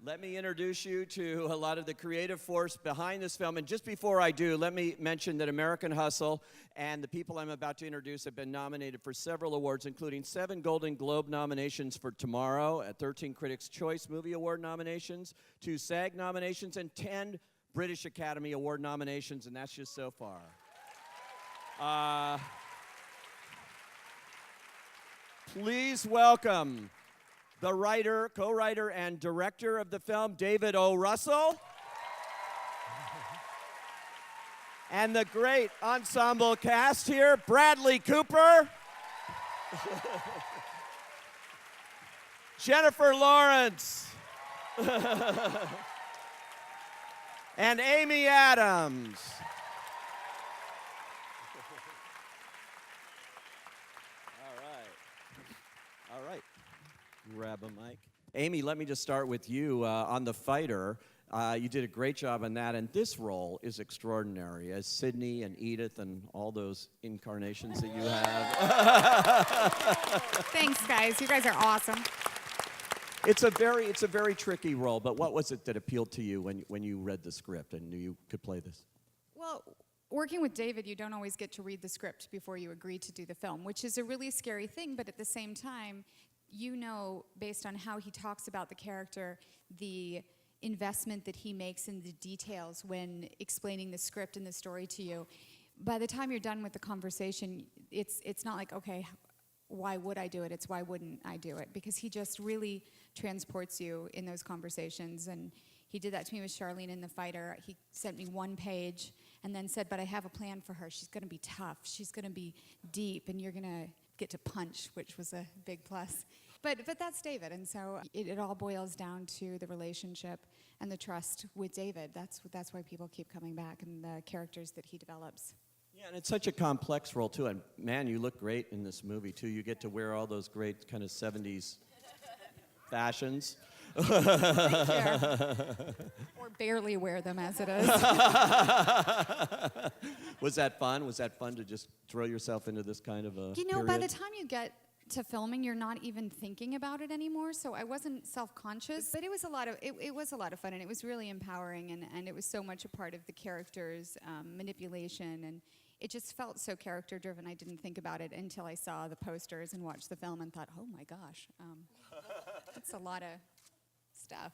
Let me introduce you to a lot of the creative force behind this film. And just before I do, let me mention that American Hustle and the people I'm about to introduce have been nominated for several awards, including 7 Golden Globe nominations for Tomorrow, 13 Critics' Choice Movie Award nominations, 2 SAG nominations, and 10 British Academy Award nominations, and that's just so far. Please welcome the writer, co-writer, and director of the film, David O. Russell. And the great ensemble cast here, Bradley Cooper, Jennifer Lawrence, and Amy Adams. All right. Grab a mic. Amy, let me just start with you on The Fighter. You did a great job on that, and this role is extraordinary as Sydney and Edith and all those incarnations that you have. Thanks, guys. You guys are awesome. It's a very tricky role, but what was it that appealed to you when you read the script and knew you could play this? Well, working with David, you don't always get to read the script before you agree to do the film, which is a really scary thing, but at the same time, you know, based on how he talks about the character, the investment that he makes in the details when explaining the script and the story to you. By the time you're done with the conversation, it's not like, okay, why would I do it? It's why wouldn't I do it? Because he just really transports you in those conversations. And he did that to me with Charlene in The Fighter. He sent me 1 page and then said, but I have a plan for her. She's going to be tough. She's going to be deep, and you're going to get to punch, which was a big plus. But that's David, and so it all boils down to the relationship and the trust with David. That's why people keep coming back, and the characters that he develops. Yeah, and it's such a complex role, too. And, man, you look great in this movie, too. You get to wear all those great kind of 70s fashions. Or barely wear them, as it is. Was that fun? Was that fun to just throw yourself into this kind of a You know, period? by the time you get to filming, you're not even thinking about it anymore, so I wasn't self-conscious, but it was a lot of fun, and it was really empowering, and it was so much a part of the character's manipulation, and it just felt so character-driven. I didn't think about it until I saw the posters and watched the film and thought, oh my gosh, that's a lot of stuff.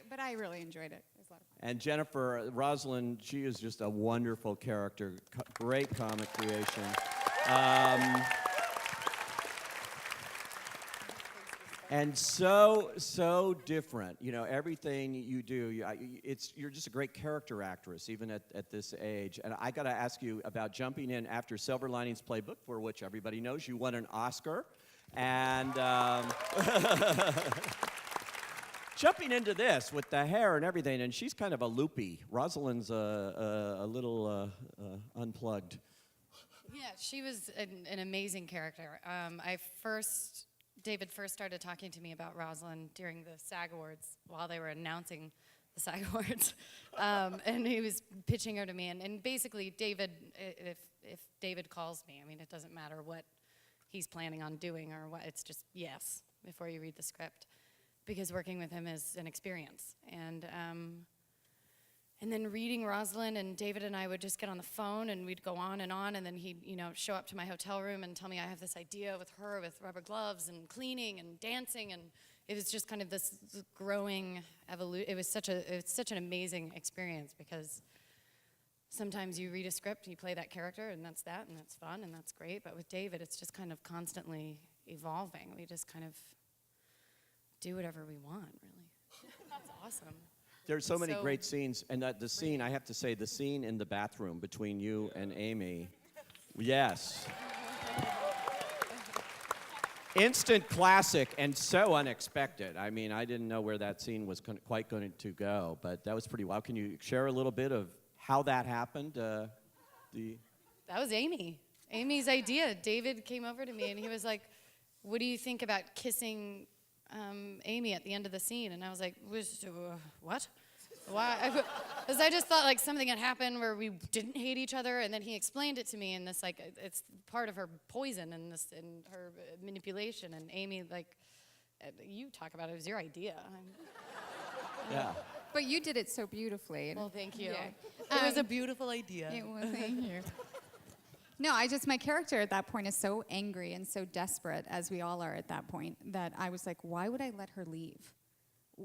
But I really enjoyed it. It was a lot of fun. And Jennifer, Rosalyn, she is just a wonderful character, great comic creation. And so different. You know, everything you do, you're just a great character actress, even at this age. And I got to ask you about jumping in after Silver Linings Playbook, for which everybody knows you won an Oscar. And jumping into this with the hair and everything, and she's kind of a loopy. Rosalyn's a little unplugged. Yeah, she was an amazing character. David first started talking to me about Rosalyn during the SAG Awards while they were announcing the SAG Awards. And he was pitching her to me. And basically, David, if David calls me, I mean, it doesn't matter what he's planning on doing or what, it's just yes before you read the script. Because working with him is an experience. And then reading Rosalyn, and David and I would just get on the phone and we'd go on, and then he'd, show up to my hotel room and tell me I have this idea with her with rubber gloves and cleaning and dancing, and it was just kind of this growing evolution. It's such an amazing experience, because sometimes you read a script, you play that character, and that's fun and that's great. But with David, it's just kind of constantly evolving. We just kind of do whatever we want, really. That's awesome. There's so many great scenes, and the scene, I have to say, the scene in the bathroom between you and Amy, yes. Instant classic and so unexpected. I mean, I didn't know where that scene was quite going to go, but that was pretty wild. Can you share a little bit of how that happened? That was Amy. Amy's idea. David came over to me and he was like, what do you think about kissing Amy at the end of the scene? And I was like, what? Why? Because I just thought like something had happened where we didn't hate each other, and then he explained it to me, and this like it's part of her poison and her manipulation. And Amy like you talk about it. It was your idea. Yeah. But you did it so beautifully. Well, thank you. Yeah. It was a beautiful idea. It was, thank you. No, my character at that point is so angry and so desperate, as we all are at that point, that I was like, why would I let her leave?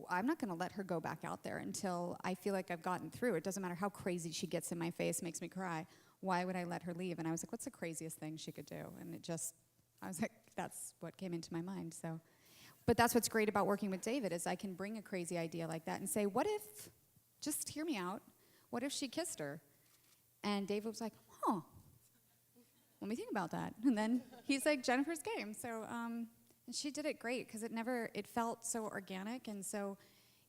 I'm not going to let her go back out there until I feel like I've gotten through. It doesn't matter how crazy she gets in my face, makes me cry. Why would I let her leave? And I was like, what's the craziest thing she could do? And I was like, that's what came into my mind. So, but that's what's great about working with David is I can bring a crazy idea like that and say, what if, just hear me out, what if she kissed her? And David was like, huh. Let me think about that. And then he's like, Jennifer's game. So and she did it great because it felt so organic and so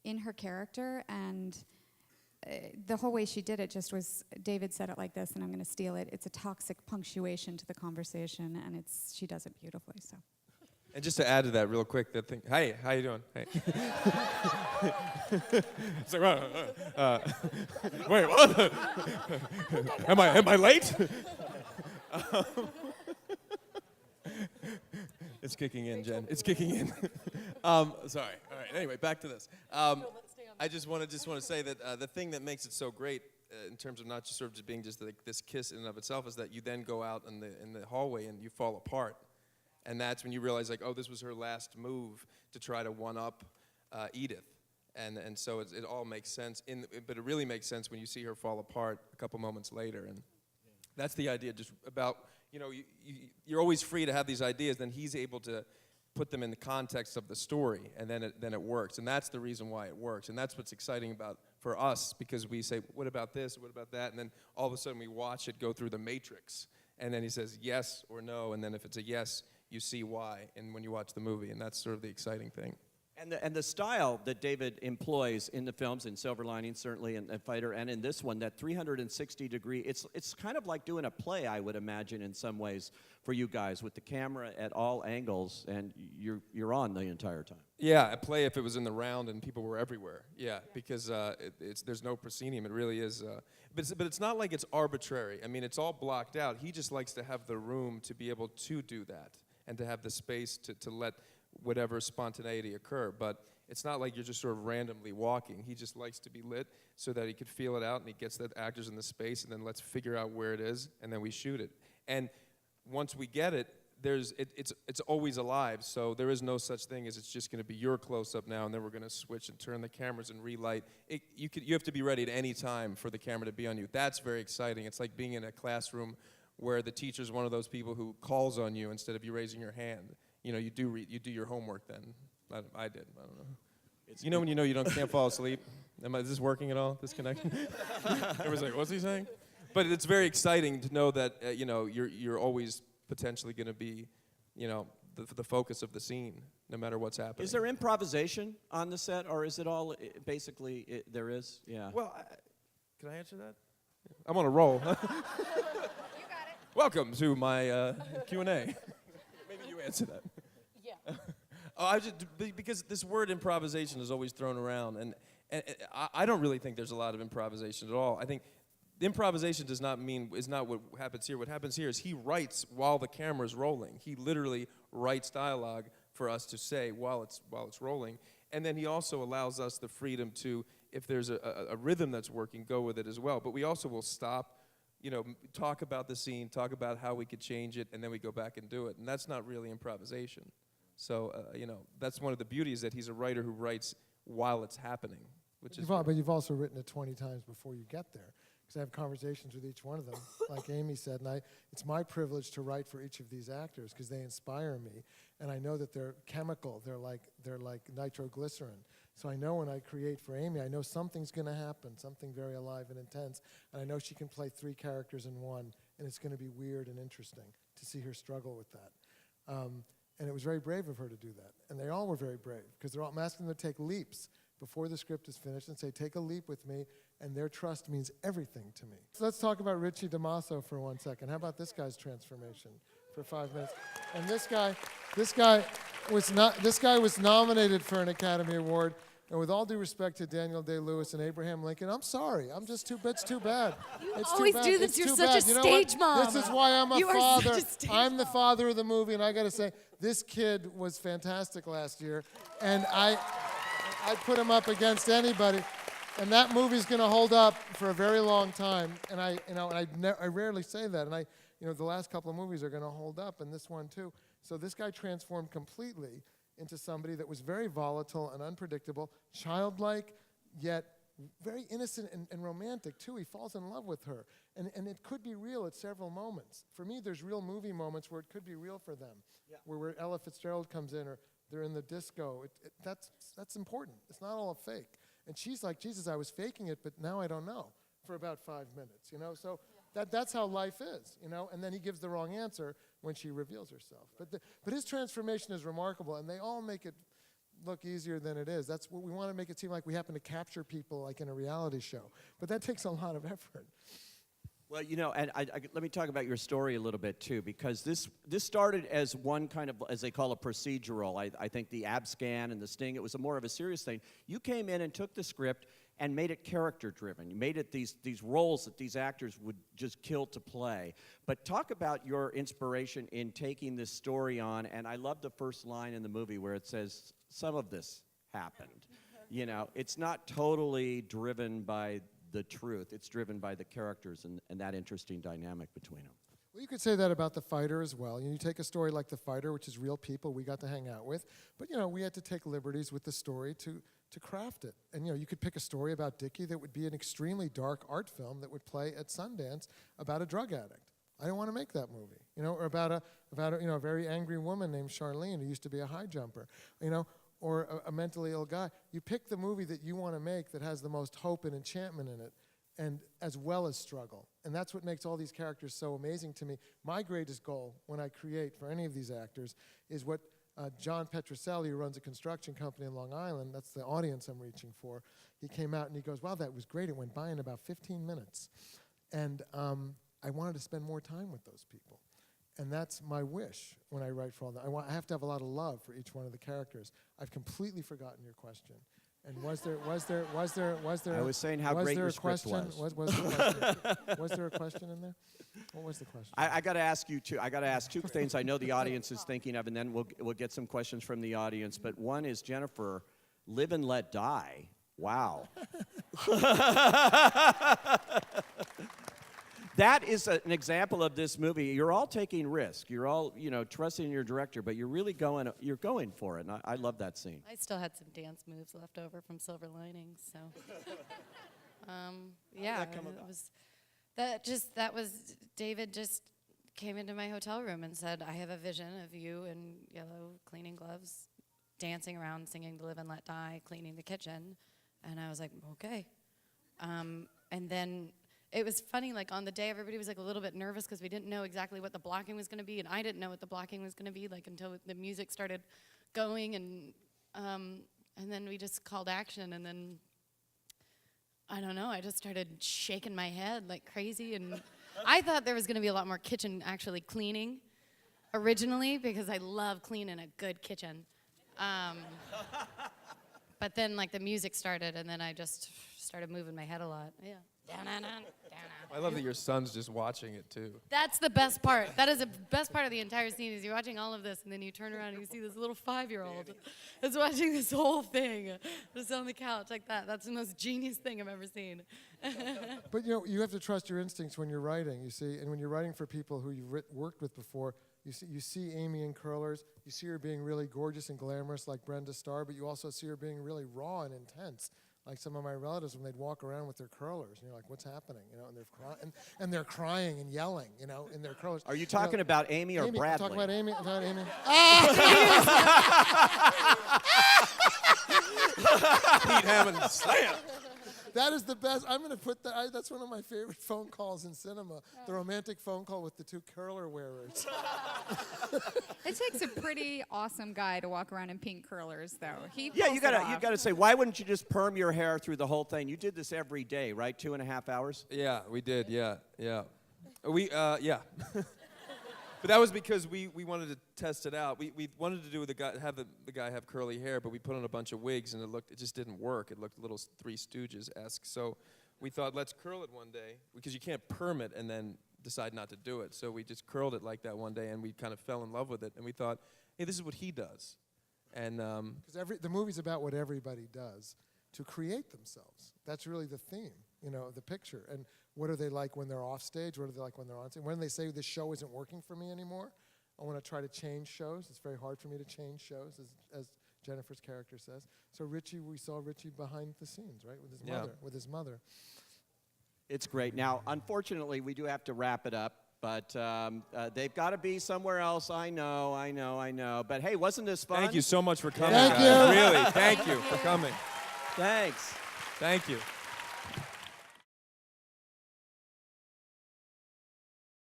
in her character. And the whole way she did it just was, David said it like this, and I'm going to steal it. It's a toxic punctuation to the conversation, and she does it beautifully. So. And just to add to that real quick, that thing, hey, how you doing? Hey. It's like, wait, what? Am I late? It's kicking in, Jen. It's kicking in. Sorry. All right. Anyway, back to this. I just want to say that the thing that makes it so great in terms of not just sort of just being just like this kiss in and of itself is that you then go out in the hallway and you fall apart. And that's when you realize, like, oh, this was her last move to try to one-up Edith. And so it all makes sense. But it really makes sense when you see her fall apart a couple moments later. And that's the idea, just about, you're always free to have these ideas. Then he's able to put them in the context of the story, and then it works. And that's the reason why it works. And that's what's exciting for us, because we say, what about this, what about that? And then all of a sudden we watch it go through the matrix. And then he says yes or no, and then if it's a yes, you see why, and when you watch the movie, and that's sort of the exciting thing. And the style that David employs in the films, in Silver Lining certainly, and Fighter, and in this one, that 360-degree, it's kind of like doing a play, I would imagine, in some ways, for you guys, with the camera at all angles, and you're on the entire time. Yeah, a play if it was in the round and people were everywhere. Yeah, because there's no proscenium. It really is. But it's not like it's arbitrary. I mean, it's all blocked out. He just likes to have the room to be able to do that and to have the space to let whatever spontaneity occur. But it's not like you're just sort of randomly walking. He just likes to be lit so that he could feel it out, and he gets the actors in the space, and then let's figure out where it is, and then we shoot it. And once we get it, it's always alive, so there is no such thing as it's just going to be your close-up now, and then we're going to switch and turn the cameras and relight. You have to be ready at any time for the camera to be on you. That's very exciting. It's like being in a classroom where the teacher's one of those people who calls on you instead of you raising your hand. You do your homework then. I did. I don't know. When you can't fall asleep? Is this working at all, this connection? Everyone's like, what's he saying? But it's very exciting to know that you're always potentially going to be, the focus of the scene, no matter what's happening. Is there improvisation on the set, or is it all basically there is? Yeah. Well, can I answer that? I'm on a roll. You got it. Welcome to my Q&A. Maybe you answer that. Yeah. Because this word improvisation is always thrown around, and I don't really think there's a lot of improvisation at all. I think the improvisation is not what happens here. What happens here is he writes while the camera's rolling. He literally writes dialogue for us to say while it's rolling, and then he also allows us the freedom to, if there's a rhythm that's working, go with it as well. But we also will stop, talk about the scene, talk about how we could change it, and then we go back and do it. And that's not really improvisation. So, that's one of the beauties, that he's a writer who writes while it's happening, which is. But you've also written it 20 times before you get there, because I have conversations with each one of them, like Amy said, and it's my privilege to write for each of these actors because they inspire me, and I know that they're chemical. They're like nitroglycerin. So I know when I create for Amy, I know something's going to happen, something very alive and intense, and I know she can play 3 characters in one, and it's going to be weird and interesting to see her struggle with that. And it was very brave of her to do that. And they all were very brave, because I'm asking them to take leaps before the script is finished and say, take a leap with me, and their trust means everything to me. So let's talk about Richie DiMaso for 1 second. How about this guy's transformation for 5 minutes? And this guy was nominated for an Academy Award. And with all due respect to Daniel Day-Lewis and Abraham Lincoln, I'm sorry. It's too bad. It's always too bad. do this. It's You're too such bad. a You know stage what? mom. This is why I'm a You are father. such a stage I'm the father of the movie, and I got to say, this kid was fantastic last year, and I put him up against anybody. And that movie's going to hold up for a very long time. And I rarely say that. And the last couple of movies are going to hold up, and this one too. So this guy transformed completely into somebody that was very volatile and unpredictable, childlike, yet very innocent and romantic too. He falls in love with her. And it could be real at several moments. For me, there's real movie moments where it could be real for them, where Ella Fitzgerald comes in, or they're in the disco. That's important. It's not all a fake. And she's like, Jesus, I was faking it, but now I don't know, for about 5 minutes, So that's how life is, And then he gives the wrong answer when she reveals herself. But his transformation is remarkable, and they all make it look easier than it is. That's what we want to make it seem like we happen to capture people like in a reality show. But that takes a lot of effort. Well, and let me talk about your story a little bit, too, because this started as one kind of, as they call a procedural. I think the Abscan and the Sting, it was more of a serious thing. You came in and took the script and made it character-driven. You made it these roles that these actors would just kill to play. But talk about your inspiration in taking this story on, and I love the first line in the movie where it says, some of this happened. It's not totally driven by the truth. It's driven by the characters and that interesting dynamic between them. Well, you could say that about The Fighter as well. You take a story like The Fighter, which is real people we got to hang out with, but we had to take liberties with the story to craft it. And you could pick a story about Dickie that would be an extremely dark art film that would play at Sundance about a drug addict. I didn't want to make that movie, or about a very angry woman named Charlene who used to be a high jumper, or a mentally ill guy. You pick the movie that you want to make that has the most hope and enchantment in it, and as well as struggle. And that's what makes all these characters so amazing to me. My greatest goal when I create for any of these actors is what John Petroselli, who runs a construction company in Long Island, that's the audience I'm reaching for, he came out and he goes, wow, that was great. It went by in about 15 minutes. And I wanted to spend more time with those people. And that's my wish when I write for all that. I have to have a lot of love for each one of the characters. I've completely forgotten your question. And was there? I was saying how great your script was. Was there a question in there? What was the question? I got to ask you two. I got to ask two things I know the audience is thinking of, and then we'll get some questions from the audience. But one is, Jennifer, Live and Let Die. Wow. That is an example of this movie. You're all taking risk. You're all, trusting your director, but you're really going for it. And I love that scene. I still had some dance moves left over from Silver Linings, so yeah, that come about? that was David just came into my hotel room and said, I have a vision of you in yellow cleaning gloves, dancing around, singing to Live and Let Die, cleaning the kitchen, and I was like, okay, and then. It was funny, like on the day, everybody was like a little bit nervous because we didn't know exactly what the blocking was going to be, and I didn't know what the blocking was going to be, like until the music started going, and then we just called action, and then I don't know, I just started shaking my head like crazy, and I thought there was going to be a lot more kitchen actually cleaning originally because I love cleaning a good kitchen, but then like the music started, and then I just started moving my head a lot. Yeah. I love that your son's just watching it too. That's the best part. That is the best part of the entire scene is you're watching all of this, and then you turn around and you see this little 5-year-old that's watching this whole thing just on the couch like that. That's the most genius thing I've ever seen. But you have to trust your instincts when you're writing, you see, and when you're writing for people who you've worked with before, you see Amy in curlers, you see her being really gorgeous and glamorous like Brenda Starr, but you also see her being really raw and intense. Like some of my relatives, when they'd walk around with their curlers, and you're like, "What's happening?" And they're crying and yelling, in their curlers. Are you talking about Amy or Amy, Bradley? I'm talking about Amy. Pete Hammond, slam! That is the best. I'm going to put that. That's one of my favorite phone calls in cinema. The romantic phone call with the two curler wearers. It takes a pretty awesome guy to walk around in pink curlers, though. You gotta say, why wouldn't you just perm your hair through the whole thing? You did this every day, right? 2.5 hours. Yeah, we did. Yeah. Yeah. But that was because we wanted to test it out. We wanted to do with the guy have curly hair, but we put on a bunch of wigs and it just didn't work. It looked a little Three Stooges-esque. So we thought, let's curl it one day, because you can't perm it and then decide not to do it. So we just curled it like that one day, and we kind of fell in love with it. And we thought, hey, this is what he does. And Because the movie's about what everybody does to create themselves. That's really the theme, you know, of the picture. And what are they like when they're off stage? What are they like when they're on stage? When they say this show isn't working for me anymore, I want to try to change shows. It's very hard for me to change shows, as Jennifer's character says. So we saw Richie behind the scenes, right, with his mother. It's great. Now, unfortunately, we do have to wrap it up, but they've got to be somewhere else. I know. But hey, wasn't this fun? thank you so much for coming, Thank guys. you. Really, thank you for coming. Thanks. Thank you.